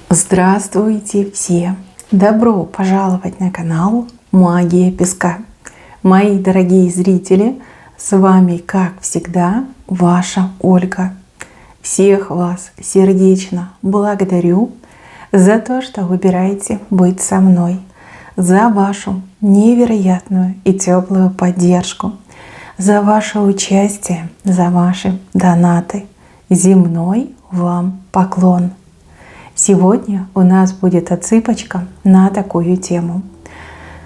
Здравствуйте все! Добро пожаловать на канал Магия Песка. Мои дорогие зрители, с вами, как всегда, ваша Ольга. Всех вас сердечно благодарю за то, что выбираете быть со мной, за вашу невероятную и теплую поддержку, за ваше участие, за ваши донаты. Земной вам поклон! Сегодня у нас будет отсыпочка на такую тему.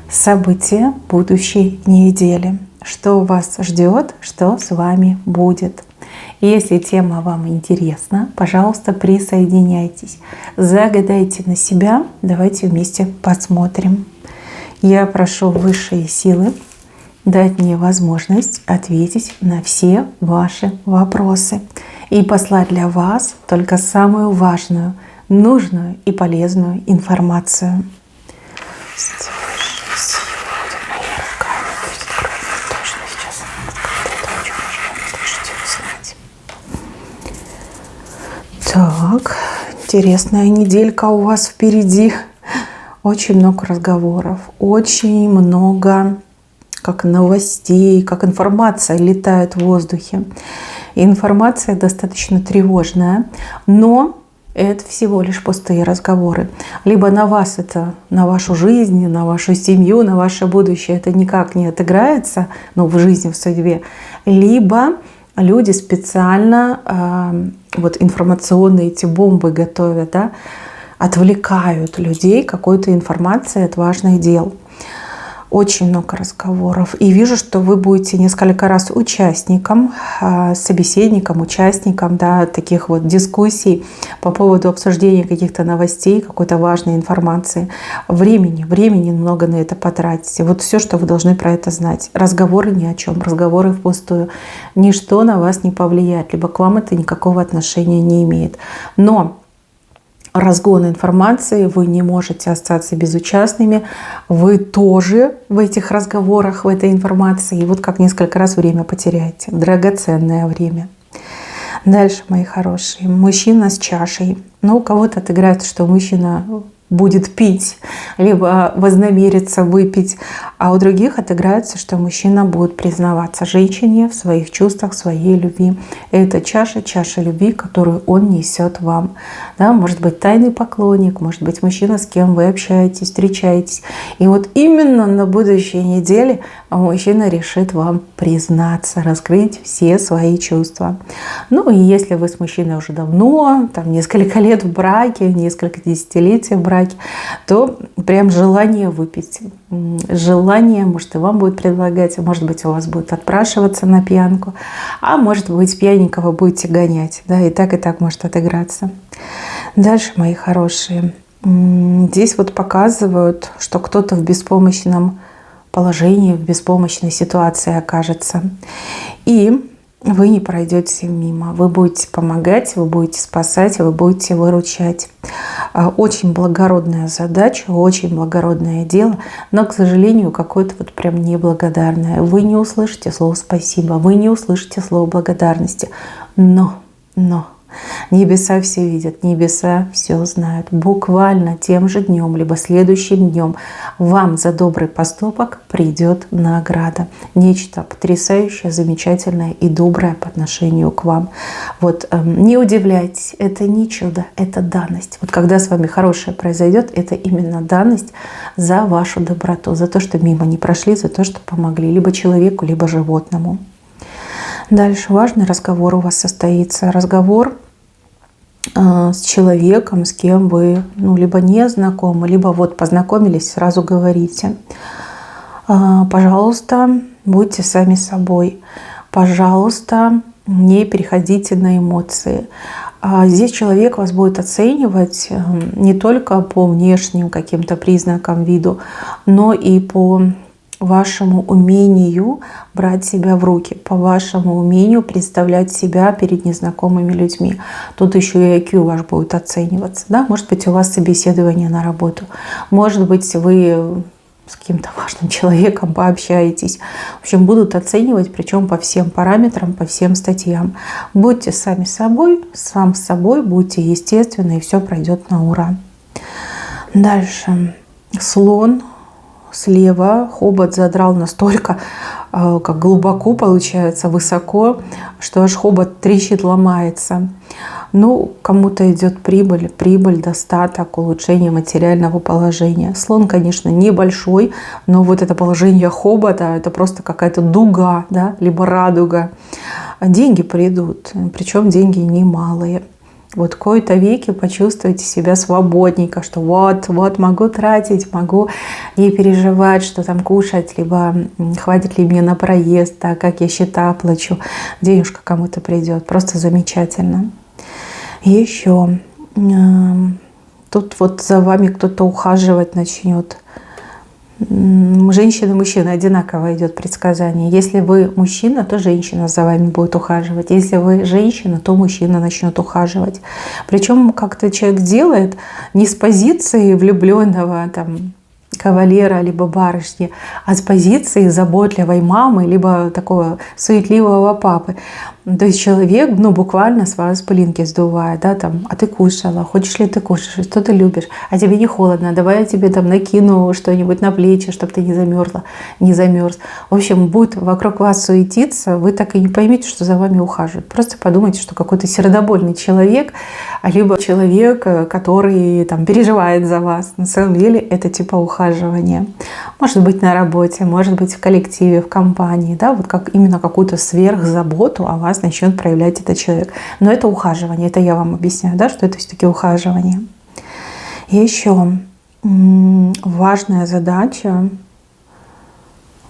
События будущей недели. Что вас ждет, что с вами будет. Если тема вам интересна, пожалуйста, присоединяйтесь. Загадайте на себя. Давайте вместе посмотрим. Я прошу высшие силы дать мне возможность ответить на все ваши вопросы и послать для вас только самую важную, нужную и полезную информацию. Так, интересная неделька у вас впереди. Очень много разговоров, очень много как новостей, как информация летает в воздухе. И информация достаточно тревожная, но это всего лишь пустые разговоры. Либо на вас это, на вашу жизнь, на вашу семью, на ваше будущее это никак не отыграется, в жизни, в судьбе. Либо люди специально информационные эти бомбы готовят, отвлекают людей какой-то информацией от важных дел. Очень много разговоров. И вижу, что вы будете несколько раз участником, собеседником, участником таких дискуссий по поводу обсуждения каких-то новостей, какой-то важной информации. Времени много на это потратите. Все, что вы должны про это знать. Разговоры ни о чем, разговоры впустую. Ничто на вас не повлияет, либо к вам это никакого отношения не имеет. Но разгон информации, вы не можете остаться безучастными, вы тоже в этих разговорах, в этой информации, и как несколько раз время потеряете, драгоценное время. Дальше, мои хорошие, мужчина с чашей. У кого-то отыграется, что мужчина будет пить, либо вознамерится выпить, а у других отыграется, что мужчина будет признаваться женщине в своих чувствах, в своей любви. Это чаша любви, которую он несет вам. Может быть тайный поклонник, может быть мужчина, с кем вы общаетесь, встречаетесь. И именно на будущей неделе мужчина решит вам признаться, раскрыть все свои чувства. И если вы с мужчиной уже давно, несколько лет в браке, несколько десятилетий в браке, то прям желание выпить. Желание, может, и вам будет предлагать, а может быть, у вас будет отпрашиваться на пьянку, а может быть, пьяненького будете гонять. И так может отыграться. Дальше, мои хорошие, здесь показывают, что кто-то в беспомощном положении, в беспомощной ситуации окажется. И вы не пройдете мимо. Вы будете помогать, вы будете спасать, вы будете выручать. Очень благородная задача, очень благородное дело, но, к сожалению, какое-то прям неблагодарное. Вы не услышите слово «спасибо», вы не услышите слово благодарности. Но небеса все видят, небеса все знают. Буквально тем же днем, либо следующим днем вам за добрый поступок придет награда. Нечто потрясающее, замечательное и доброе по отношению к вам. Не удивляйтесь, это не чудо, это данность. Когда с вами хорошее произойдет, это именно данность за вашу доброту, за то, что мимо не прошли, за то, что помогли либо человеку, либо животному. Дальше важный разговор у вас состоится. Разговор с человеком, с кем вы либо не знакомы, либо познакомились, сразу говорите. Пожалуйста, будьте сами собой. Пожалуйста, не переходите на эмоции. Здесь человек вас будет оценивать не только по внешним каким-то признакам, виду, но и по вашему умению брать себя в руки, по вашему умению представлять себя перед незнакомыми людьми. Тут еще и IQ ваш будет оцениваться. Может быть, у вас собеседование на работу. Может быть, вы с каким-то важным человеком пообщаетесь. В общем, будут оценивать, причем по всем параметрам, по всем статьям. Будьте сами собой, сам с собой, будьте естественны, и все пройдет на ура. Дальше. Слон слева, хобот задрал настолько, как глубоко получается, высоко, что аж хобот трещит, ломается. Ну, кому-то идет прибыль, достаток, улучшение материального положения. Слон, конечно, небольшой, но вот это положение хобота, это просто какая-то дуга, да, либо радуга. Деньги придут, причем деньги немалые. Вот в кои-то веки почувствуйте себя свободненько, что вот могу тратить, могу не переживать, что там кушать, либо хватит ли мне на проезд, да, как я счета оплачу. Денежка кому-то придет, просто замечательно. Еще тут вот за вами кто-то ухаживать начнет. Женщина и мужчина одинаково идет предсказание. Если вы мужчина, то женщина за вами будет ухаживать. Если вы женщина, то мужчина начнет ухаживать. Причем как-то человек делает не с позиции влюбленного там кавалера либо барышни, а с позиции заботливой мамы либо такого суетливого папы. То есть человек, буквально с вас пылинки сдувает, да, там, а ты кушала, хочешь ли ты кушать, что ты любишь, а тебе не холодно, давай я тебе там накину что-нибудь на плечи, чтобы ты не замерзла, не замерз. В общем, будет вокруг вас суетиться, вы так и не поймете, что за вами ухаживают. Просто подумайте, что какой-то сердобольный человек, либо человек, который там переживает за вас. На самом деле это типа ухаживания. Может быть на работе, может быть в коллективе, в компании, да, вот как именно какую-то сверхзаботу о вас начнет проявлять этот человек. Но это ухаживание, это я вам объясняю, да, что это все-таки ухаживание. И еще важная задача.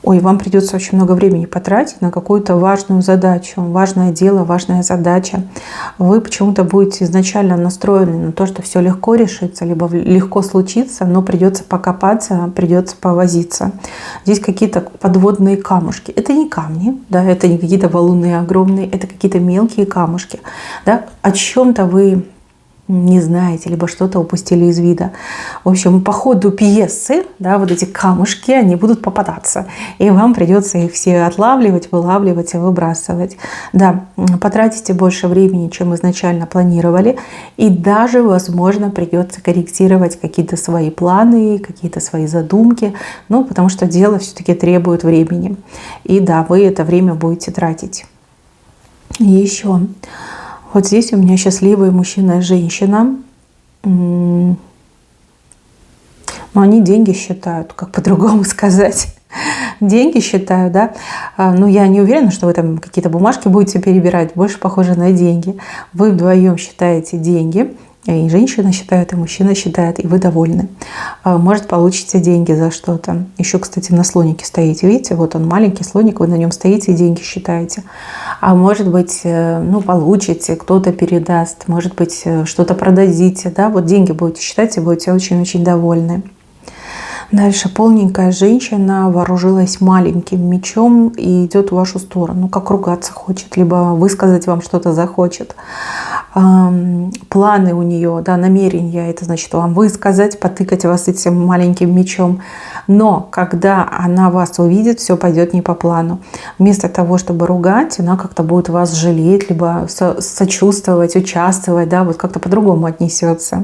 Вам придется очень много времени потратить на какую-то важную задачу, важное дело, важная задача. Вы почему-то будете изначально настроены на то, что все легко решится, либо легко случится, но придется покопаться, придется повозиться. Здесь какие-то подводные камушки. Это не камни, да, это не какие-то валуны огромные, это какие-то мелкие камушки. Да. О чем-то вы не знаете, либо что-то упустили из вида. В общем, по ходу пьесы, да, вот эти камушки, они будут попадаться. И вам придется их все отлавливать, вылавливать и выбрасывать. Да, потратите больше времени, чем изначально планировали. И даже, возможно, придется корректировать какие-то свои планы, какие-то свои задумки. Потому что дело все-таки требует времени. И да, вы это время будете тратить. И еще... Вот здесь у меня счастливые мужчина и женщина. Но они деньги считают, как по-другому сказать. Деньги считают, да. Я не уверена, что вы там какие-то бумажки будете перебирать. Больше похоже на деньги. Вы вдвоем считаете деньги. И женщина считает, и мужчина считает, и вы довольны. Может, получите деньги за что-то. Еще, кстати, на слонике стоите. Видите, вот он маленький слоник, вы на нем стоите и деньги считаете. А может быть, получите, кто-то передаст, может быть, что-то продадите. Да? Вот деньги будете считать и будете очень-очень довольны. Дальше полненькая женщина вооружилась маленьким мечом и идет в вашу сторону. Как ругаться хочет, либо высказать вам что-то захочет. Планы у нее, да, намерения, это значит вам высказать, потыкать вас этим маленьким мечом. Но когда она вас увидит, все пойдет не по плану. Вместо того, чтобы ругать, она как-то будет вас жалеть, либо сочувствовать, участвовать, да, вот как-то по-другому отнесется.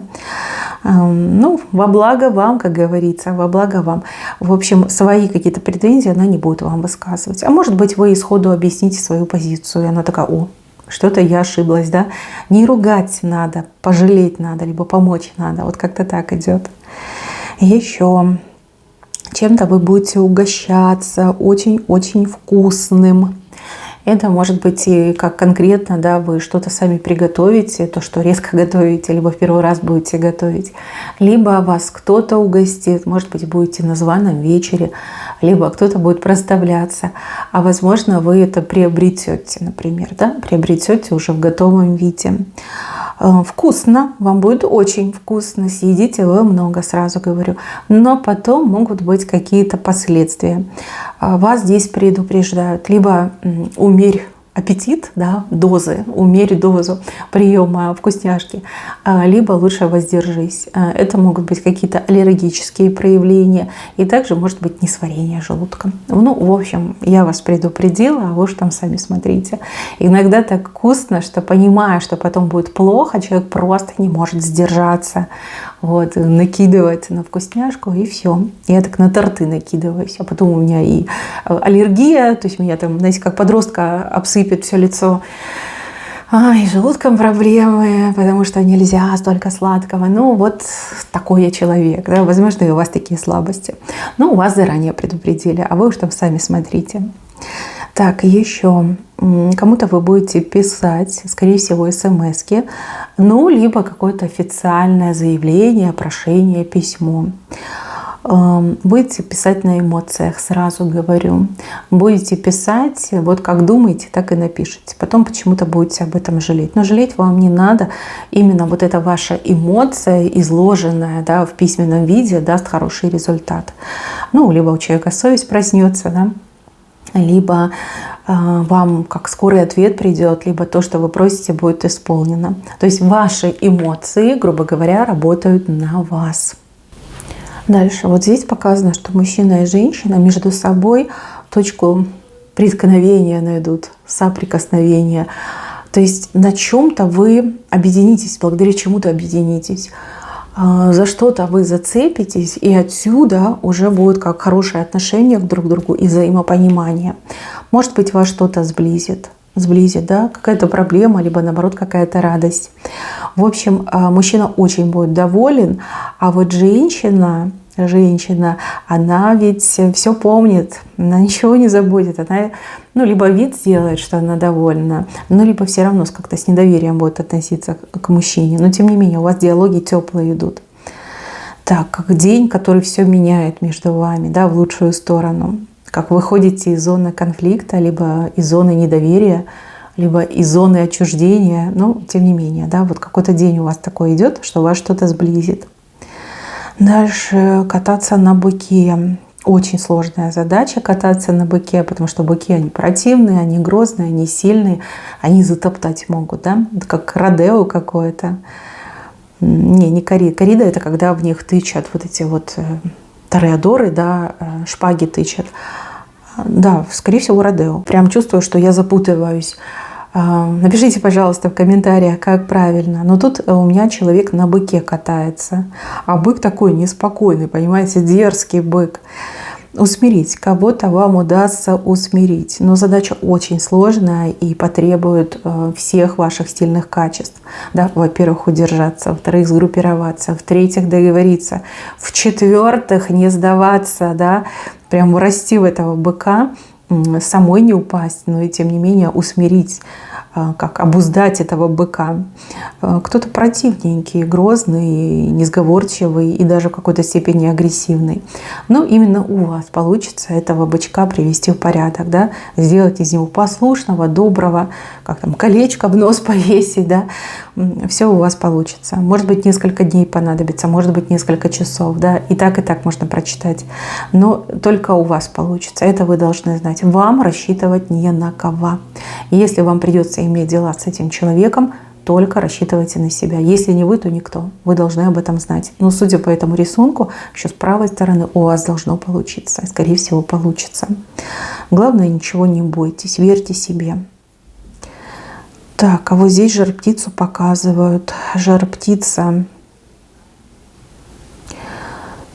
Во благо вам, как говорится, во благо вам. В общем, свои какие-то претензии она не будет вам высказывать. А может быть, вы исходу объясните свою позицию, и она такая: что-то я ошиблась, да? Не ругать надо, пожалеть надо, либо помочь надо. Вот как-то так идет. Еще чем-то вы будете угощаться очень-очень вкусным. Это может быть и как конкретно, да, вы что-то сами приготовите, то, что резко готовите, либо в первый раз будете готовить. Либо вас кто-то угостит, может быть, будете на званом вечере, либо кто-то будет проставляться. А возможно, вы это приобретете, например, да, приобретете уже в готовом виде. Вкусно, вам будет очень вкусно, съедите вы много, сразу говорю. Но потом могут быть какие-то последствия. Вас здесь предупреждают, либо умерь аппетит, да, дозы, умерь дозу приема вкусняшки, либо лучше воздержись. Это могут быть какие-то аллергические проявления, и также может быть несварение желудка. В общем, я вас предупредила, а вы уж там сами смотрите. Иногда так вкусно, что, понимая, что потом будет плохо, человек просто не может сдержаться. вот, накидывается на вкусняшку, и все. Я так на торты накидываюсь. А потом у меня и аллергия, то есть меня там, знаете, как подростка обсыпет все лицо. И с желудком проблемы, потому что нельзя столько сладкого. Ну, вот такой я человек. Да? Возможно, и у вас такие слабости. Но у вас заранее предупредили, а вы уж там сами смотрите. Так, еще кому-то вы будете писать, скорее всего, смс-ки, ну, либо какое-то официальное заявление, прошение, письмо. Будете писать на эмоциях, сразу говорю. Будете писать, вот как думаете, так и напишите. Потом почему-то будете об этом жалеть. Но жалеть вам не надо. Именно вот эта ваша эмоция, изложенная, да, в письменном виде, даст хороший результат. Ну, либо у человека совесть проснется, да, либо вам как скорый ответ придет, либо то, что вы просите, будет исполнено. То есть ваши эмоции, грубо говоря, работают на вас. Дальше. Вот здесь показано, что мужчина и женщина между собой точку преткновения найдут, соприкосновения. То есть на чем-то вы объединитесь, благодаря чему-то объединитесь. За что-то вы зацепитесь, и отсюда уже будет как хорошее отношение друг к другу и взаимопонимание. Может быть, вас что-то сблизит, да, какая-то проблема, либо наоборот какая-то радость. В общем, мужчина очень будет доволен, а вот женщина, она ведь все помнит, она ничего не забудет, она, ну, либо вид сделает, что она довольна, ну, либо все равно как-то с недоверием будет относиться к мужчине. Но тем не менее, у вас диалоги теплые идут. Так, как день, который все меняет между вами, да, в лучшую сторону. Как вы выходите из зоны конфликта, либо из зоны недоверия, либо из зоны отчуждения. Но тем не менее, да, вот какой-то день у вас такой идет, что вас что-то сблизит. Дальше кататься на быке. Очень сложная задача кататься на быке, потому что быки, они противные, они грозные, они сильные, они затоптать могут, да, это как родео какое-то. Не коррида. Коррида — это когда в них тычат вот эти вот тореадоры, да, шпаги тычат. Да, скорее всего, родео. Прям чувствую, что я запутываюсь. Напишите, пожалуйста, в комментариях, как правильно. Но тут у меня человек на быке катается. А бык такой неспокойный, понимаете, дерзкий бык. Усмирить. Кого-то вам удастся усмирить. Но задача очень сложная и потребует всех ваших стильных качеств. Да? Во-первых, удержаться. Во-вторых, сгруппироваться. В-третьих, договориться. В-четвертых, не сдаваться. Да? Прям расти в этого быка. Самой не упасть, но и тем не менее усмирить, как обуздать этого быка. Кто-то противненький, грозный, несговорчивый и даже в какой-то степени агрессивный. Но именно у вас получится этого бычка привести в порядок, да? Сделать из него послушного, доброго, как там, колечко в нос повесить, да? Все у вас получится. Может быть, несколько дней понадобится, может быть, несколько часов, да? И так можно прочитать. Но только у вас получится. Это вы должны знать. Вам рассчитывать не на кого. Если вам придется иметь дела с этим человеком, только рассчитывайте на себя. Если не вы, то никто. Вы должны об этом знать. Но судя по этому рисунку, еще с правой стороны у вас должно получиться. Скорее всего, получится. Главное, ничего не бойтесь. Верьте себе. Так, а вот здесь жар-птицу показывают. Жар-птица.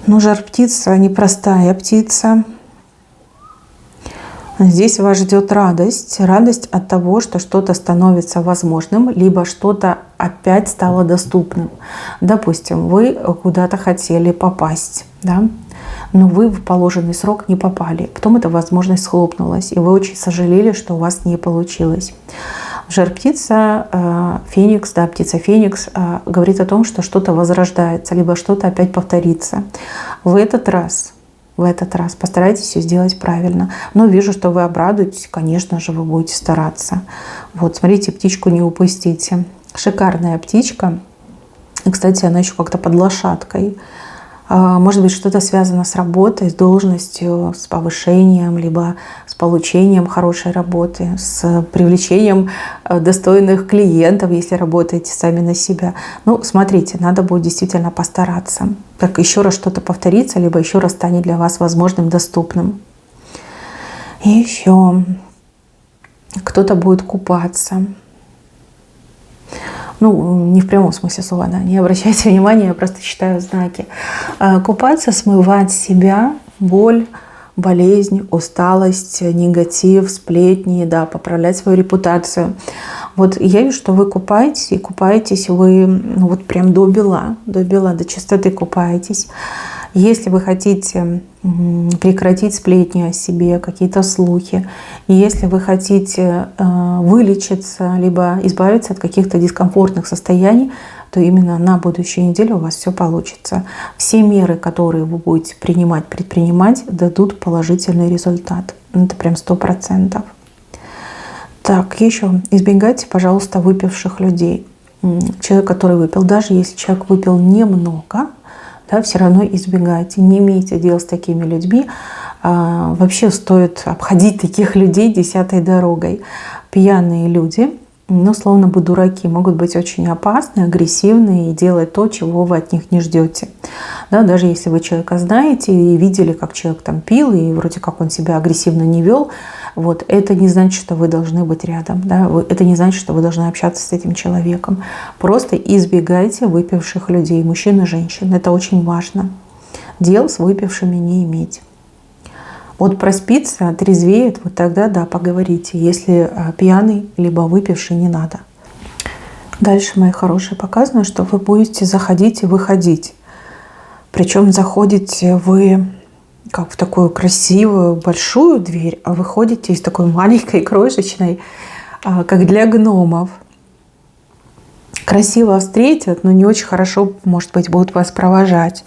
Ну, жар-птица непростая птица. Здесь вас ждет радость. Радость от того, что что-то становится возможным, либо что-то опять стало доступным. Допустим, вы куда-то хотели попасть, да? Но вы в положенный срок не попали. Потом эта возможность схлопнулась, и вы очень сожалели, что у вас не получилось. Жар-птица, феникс, да, птица феникс, говорит о том, что что-то возрождается, либо что-то опять повторится. В этот раз постарайтесь все сделать правильно. Но вижу, что вы обрадуетесь, конечно же, вы будете стараться. Вот, смотрите, птичку не упустите. Шикарная птичка. И, кстати, она еще как-то под лошадкой. Может быть, что-то связано с работой, с должностью, с повышением, либо с получением хорошей работы, с привлечением достойных клиентов, если работаете сами на себя. Ну, смотрите, надо будет действительно постараться. Так еще раз что-то повторится, либо еще раз станет для вас возможным, доступным. И еще кто-то будет купаться. Ну, не в прямом смысле слова, да, не обращайте внимания, я просто читаю знаки. Купаться, смывать с себя боль, болезнь, усталость, негатив, сплетни, да, поправлять свою репутацию. Вот я вижу, что вы купаетесь, и купаетесь вы, ну, вот прям до бела, до чистоты купаетесь. Если вы хотите прекратить сплетни о себе, какие-то слухи, и если вы хотите вылечиться, либо избавиться от каких-то дискомфортных состояний, то именно на будущей неделе у вас все получится. Все меры, которые вы будете предпринимать, дадут положительный результат. Это прям 100%. Так, еще избегайте, пожалуйста, выпивших людей. Человек, который выпил, даже если человек выпил немного, да, все равно избегайте, не имейте дел с такими людьми. Вообще стоит обходить таких людей 10-й дорогой. Пьяные люди, ну, словно бы дураки, могут быть очень опасны, агрессивны и делать то, чего вы от них не ждете. Да, даже если вы человека знаете и видели, как человек там пил, и вроде как он себя агрессивно не вел, вот, это не значит, что вы должны быть рядом. Да? Это не значит, что вы должны общаться с этим человеком. Просто избегайте выпивших людей, мужчин и женщин. Это очень важно. Дел с выпившими не иметь. Вот проспится, отрезвеет, вот тогда, да, поговорите. Если пьяный, либо выпивший, не надо. Дальше, мои хорошие, показано, что вы будете заходить и выходить. Причем заходите вы как в такую красивую большую дверь, а выходите из такой маленькой, крошечной, как для гномов. Красиво встретят, но не очень хорошо, может быть, будут вас провожать.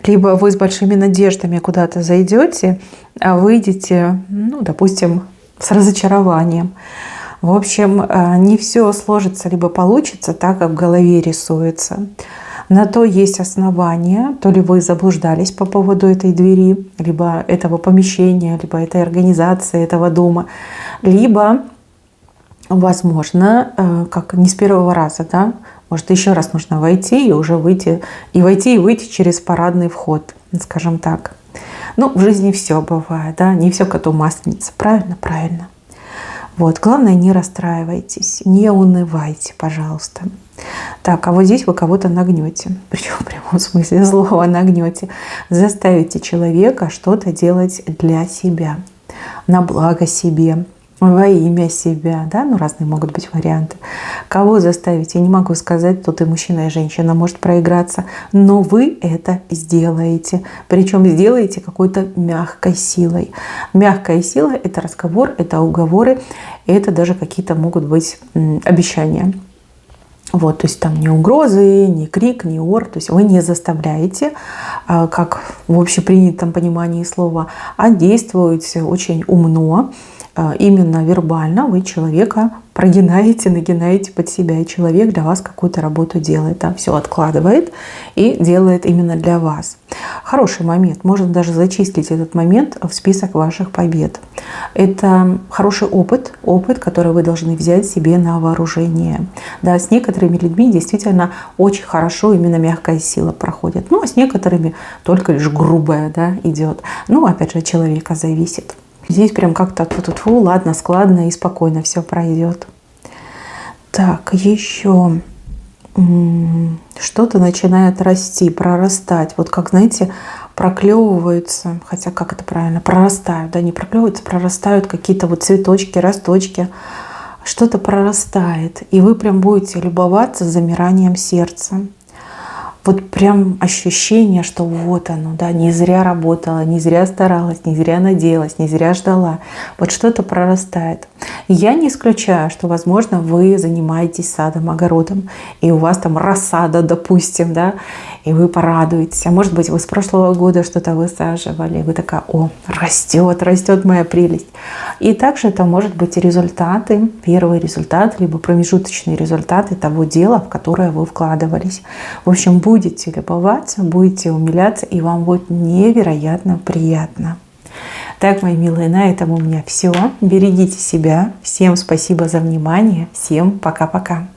Либо вы с большими надеждами куда-то зайдете, а выйдете, ну, допустим, с разочарованием. В общем, не все сложится, либо получится так, как в голове рисуется. На то есть основания, то ли вы заблуждались по поводу этой двери, либо этого помещения, либо этой организации, этого дома, либо, возможно, как не с первого раза, да, может, еще раз нужно войти и уже выйти, и выйти через парадный вход, скажем так. Ну, в жизни все бывает, да, не все коту масленица, правильно? Правильно. Вот, главное, не расстраивайтесь, не унывайте, пожалуйста. Так, а вот здесь вы кого-то нагнете, причем в прямом смысле слова нагнете, заставите человека что-то делать для себя, на благо себе, во имя себя, да, ну разные могут быть варианты. Кого заставить, я не могу сказать, тут и мужчина, и женщина может проиграться, но вы это сделаете, причем сделаете какой-то мягкой силой. Мягкая сила – это разговор, это уговоры, это даже какие-то могут быть обещания. Вот, то есть там не угрозы, не крик, не ор, то есть вы не заставляете, как в общепринятом понимании слова, а действуете очень умно, именно вербально вы человека прогинаете, нагинаете под себя, и человек для вас какую-то работу делает, да, все откладывает и делает именно для вас. Хороший момент, можно даже зачислить этот момент в список ваших побед. Это хороший опыт, который вы должны взять себе на вооружение. Да, с некоторыми людьми действительно очень хорошо именно мягкая сила проходит, ну а с некоторыми только лишь грубая, да, идет. Ну, опять же, от человека зависит. Здесь прям как-то ладно, складно и спокойно все пройдет. Так, еще что-то начинает расти, прорастать. Вот как, знаете, проклевываются, хотя как это правильно, прорастают, да, не проклевываются, прорастают какие-то вот цветочки, росточки. Что-то прорастает, и вы прям будете любоваться замиранием сердца. Вот прям ощущение, что вот оно, да, не зря работала, не зря старалась, не зря надеялась, не зря ждала. Вот что-то прорастает. Я не исключаю, что, возможно, вы занимаетесь садом, огородом, и у вас там рассада, допустим, да, и вы порадуетесь. А может быть, вы с прошлого года что-то высаживали, и вы такая: о, растет моя прелесть. И также это может быть результаты, первый результат, либо промежуточные результаты того дела, в которое вы вкладывались. В общем, будете любоваться, будете умиляться, и вам будет невероятно приятно. Так, мои милые, на этом у меня все. Берегите себя. Всем спасибо за внимание. Всем пока-пока.